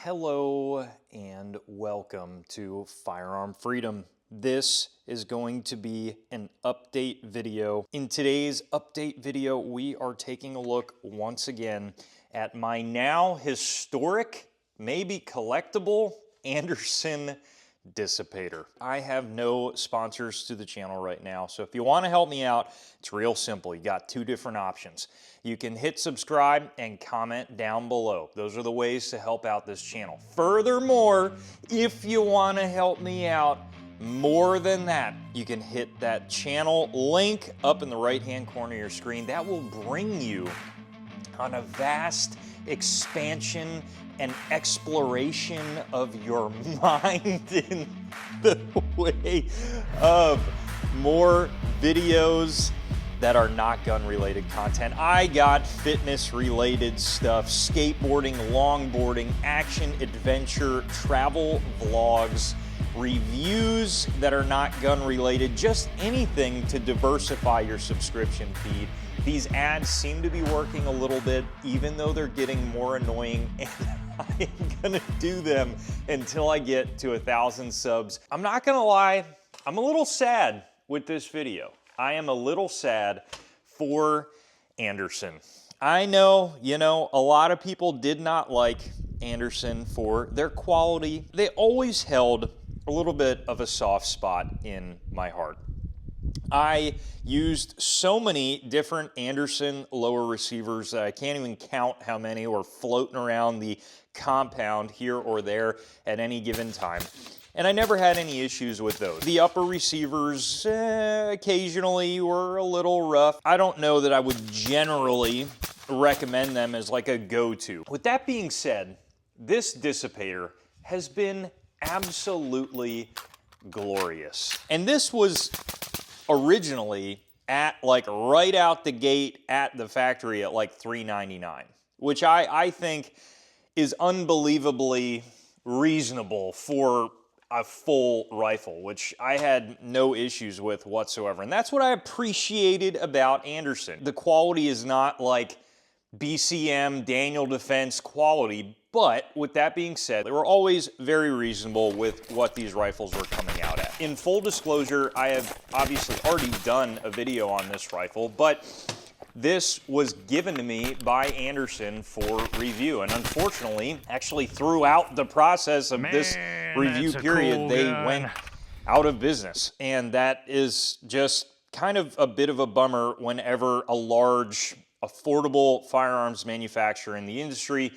Hello and welcome to Firearm Freedom. This is going to be an update video. In today's update video, we are taking a look once again at my now historic, maybe collectible Anderson Dissipator. I have no sponsors to the channel right now, so if you want to help me out, it's real simple. You got two different options. You can hit subscribe and comment down below. Those are the ways to help out this channel. Furthermore, if you want to help me out more than that, you can hit that channel link up in the right-hand corner of your screen. That will bring you on a vast expansion and exploration of your mind in the way of more videos that are not gun-related content. I got fitness-related stuff, skateboarding, longboarding, action, adventure, travel vlogs, reviews that are not gun-related, just anything to diversify your subscription feed. These ads seem to be working a little bit, even though they're getting more annoying, and I am gonna do them until I get to 1,000 subs. I'm not gonna lie, I'm a little sad with this video. I am a little sad for Anderson. I know, a lot of people did not like Anderson for their quality. They always held a little bit of a soft spot in my heart. I used so many different Anderson lower receivers that I can't even count how many were floating around the compound here or there at any given time. And I never had any issues with those. The upper receivers occasionally were a little rough. I don't know that I would generally recommend them as like a go-to. With that being said, this Dissipator has been absolutely glorious. And this was originally at like right out the gate at the factory at like $399, which I think is unbelievably reasonable for a full rifle, which I had no issues with whatsoever. And that's what I appreciated about Anderson. The quality is not like BCM, Daniel Defense quality, but with that being said, they were always very reasonable with what these rifles were coming out at. In full disclosure, I have obviously already done a video on this rifle, but this was given to me by Anderson for review. And unfortunately, actually throughout the process of this review period, they went out of business. And that is just kind of a bit of a bummer whenever a large, affordable firearms manufacturer in the industry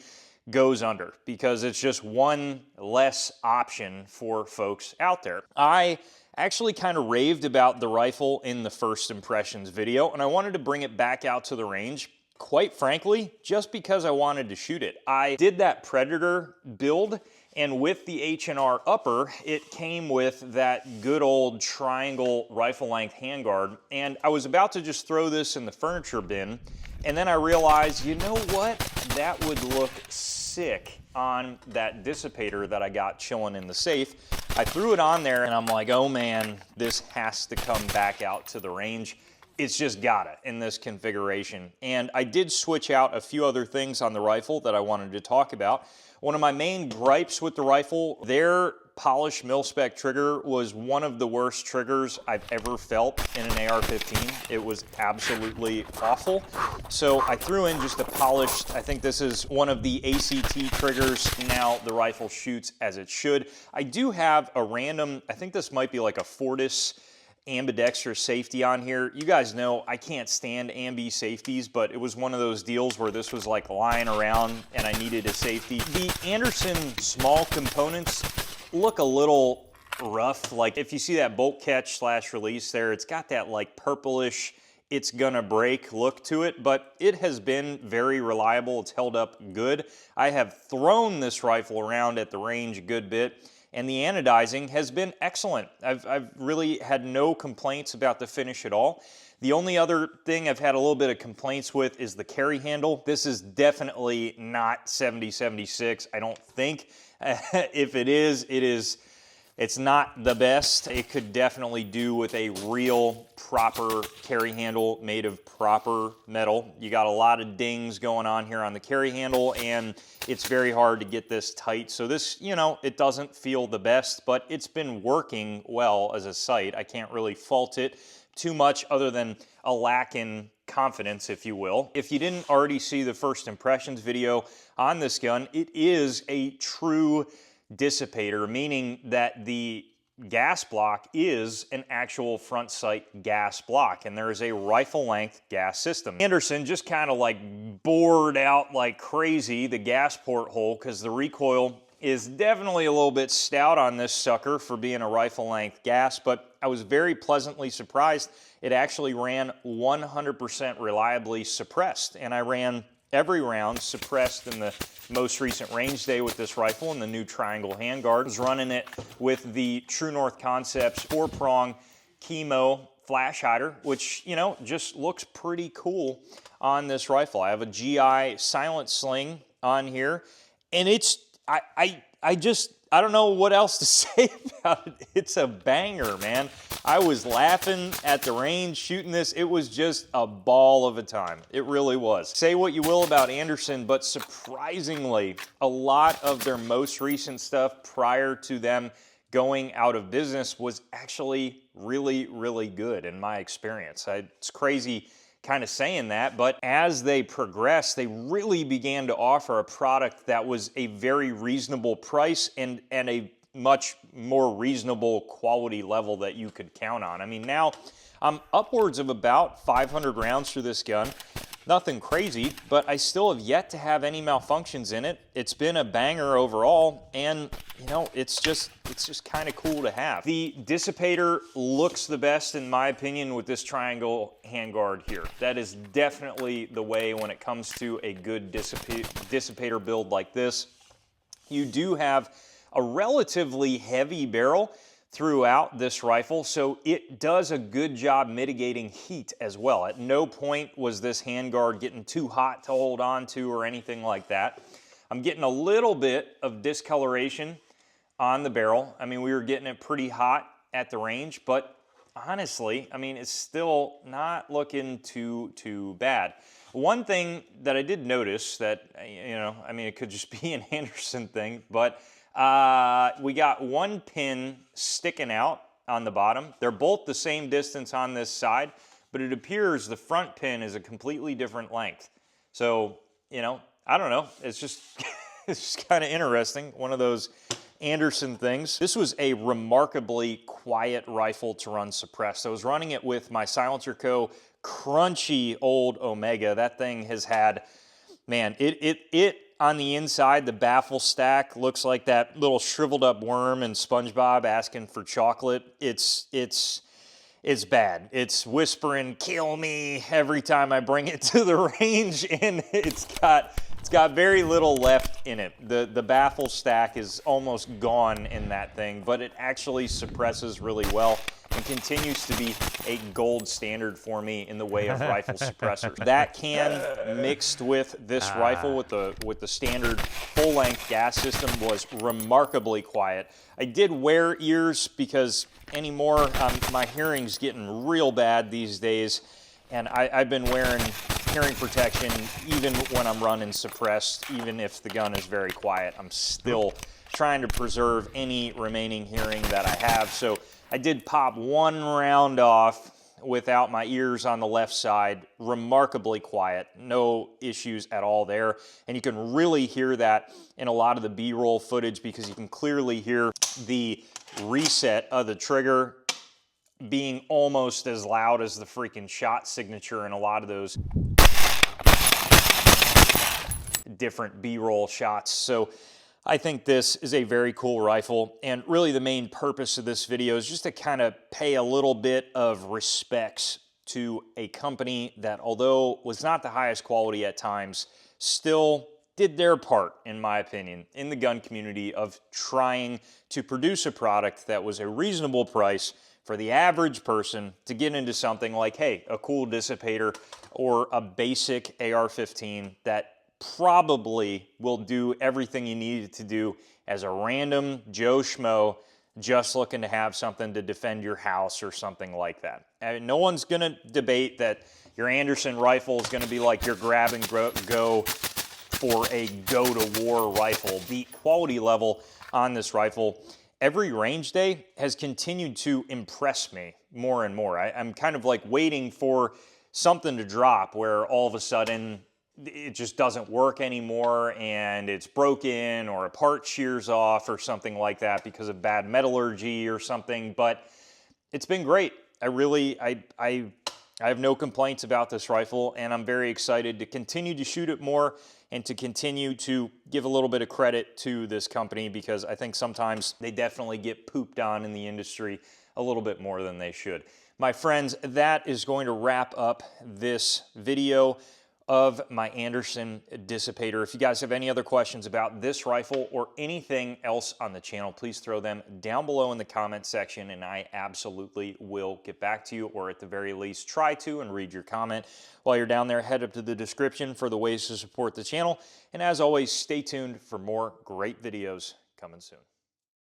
goes under, because it's just one less option for folks out there. I actually kind of raved about the rifle in the first impressions video, and I wanted to bring it back out to the range, quite frankly, just because I wanted to shoot it. I did that Predator build, and with the H&R upper, it came with that good old triangle rifle length handguard, and I was about to just throw this in the furniture bin, and then I realized, you know what? That would look sick on that Dissipator that I got chilling in the safe. I threw it on there and I'm like, oh man, this has to come back out to the range. It's just gotta in this configuration. And I did switch out a few other things on the rifle that I wanted to talk about. One of my main gripes with the rifle, their polished mil-spec trigger was one of the worst triggers I've ever felt in an AR-15. It was absolutely awful. So I threw in just a polished, I think this is one of the ACT triggers. Now the rifle shoots as it should. I do have a random, I think this might be like a Fortis ambidextrous safety on here. You guys know I can't stand ambi safeties, but it was one of those deals where this was like lying around and I needed a safety. The Anderson small components look a little rough. Like if you see that bolt catch / release there, it's got that like purplish, it's gonna break look to it, but it has been very reliable. It's held up good. I have thrown this rifle around at the range a good bit, and the anodizing has been excellent. I've really had no complaints about the finish at all. The only other thing I've had a little bit of complaints with is the carry handle. This is definitely not 70-76, I don't think. If it is It's not the best. It could definitely do with a real proper carry handle made of proper metal. You got a lot of dings going on here on the carry handle, and it's very hard to get this tight. So this, you know, it doesn't feel the best, but it's been working well as a sight. I can't really fault it too much other than a lack in confidence, if you will. If you didn't already see the first impressions video on this gun, it is a true dissipator, meaning that the gas block is an actual front sight gas block, and there is a rifle length gas system. Anderson just kind of like bored out like crazy the gas port hole, because the recoil is definitely a little bit stout on this sucker for being a rifle length gas, but I was very pleasantly surprised. It actually ran 100% reliably suppressed, and I ran every round suppressed in the most recent range day with this rifle and the new triangle handguard. I was running it with the True North Concepts 4-prong chemo flash hider, which, you know, just looks pretty cool on this rifle. I have a GI silent sling on here, and it's, I don't know what else to say about it. It's a banger, man. I was laughing at the range shooting this. It was just a ball of a time. It really was. Say what you will about Anderson, but surprisingly, a lot of their most recent stuff prior to them going out of business was actually really, really good in my experience. It's crazy kind of saying that, but as they progressed, they really began to offer a product that was a very reasonable price and a much more reasonable quality level that you could count on. I mean, now I'm upwards of about 500 rounds through this gun. Nothing crazy, but I still have yet to have any malfunctions in it. It's been a banger overall, and you know, it's just kind of cool to have. The Dissipator looks the best in my opinion with this triangle handguard here. That is definitely the way when it comes to a good Dissipator build like this. You do have a relatively heavy barrel throughout this rifle, so it does a good job mitigating heat as well. At no point was this handguard getting too hot to hold on to or anything like that. I'm getting a little bit of discoloration on the barrel. I mean, we were getting it pretty hot at the range, but honestly, I mean, it's still not looking too bad. One thing that I did notice that, you know, I mean, it could just be an Anderson thing, but we got one pin sticking out on the bottom. They're both the same distance on this side, but it appears the front pin is a completely different length. So, you know, I don't know. It's just, it's just kind of interesting. One of those Anderson things. This was a remarkably quiet rifle to run suppressed. I was running it with my Silencer Co. crunchy old Omega. That thing has had, man, it on the inside, the baffle stack looks like that little shriveled up worm in SpongeBob asking for chocolate. It's bad. It's whispering, "Kill me," every time I bring it to the range, and it's got very little left in it. The baffle stack is almost gone in that thing, but it actually suppresses really well and continues to be a gold standard for me in the way of rifle suppressors. That can, mixed with this rifle with the standard full-length gas system, was remarkably quiet. I did wear ears because anymore my hearing's getting real bad these days, and I've been wearing hearing protection even when I'm running suppressed, even if the gun is very quiet. I'm still trying to preserve any remaining hearing that I have. So I did pop one round off without my ears on the left side, remarkably quiet, no issues at all there. And you can really hear that in a lot of the B-roll footage because you can clearly hear the reset of the trigger being almost as loud as the freaking shot signature in a lot of those different B-roll shots. So I think this is a very cool rifle, and really the main purpose of this video is just to kind of pay a little bit of respects to a company that, although was not the highest quality at times, still did their part, in my opinion, in the gun community of trying to produce a product that was a reasonable price for the average person to get into something like, hey, a cool Dissipator or a basic AR-15 that probably will do everything you need it to do as a random Joe Schmo just looking to have something to defend your house or something like that. And no one's going to debate that your Anderson rifle is going to be like your grab and go for a go-to-war rifle. The quality level on this rifle, every range day, has continued to impress me more and more. I'm kind of like waiting for something to drop where all of a sudden it just doesn't work anymore and it's broken or a part shears off or something like that because of bad metallurgy or something. But it's been great. I have no complaints about this rifle, and I'm very excited to continue to shoot it more and to continue to give a little bit of credit to this company, because I think sometimes they definitely get pooped on in the industry a little bit more than they should. My friends, that is going to wrap up this video of my Anderson Dissipator. If you guys have any other questions about this rifle or anything else on the channel, please throw them down below in the comment section, and I absolutely will get back to you, or at the very least try to, and read your comment. While you're down there, head up to the description for the ways to support the channel, and as always, stay tuned for more great videos coming soon.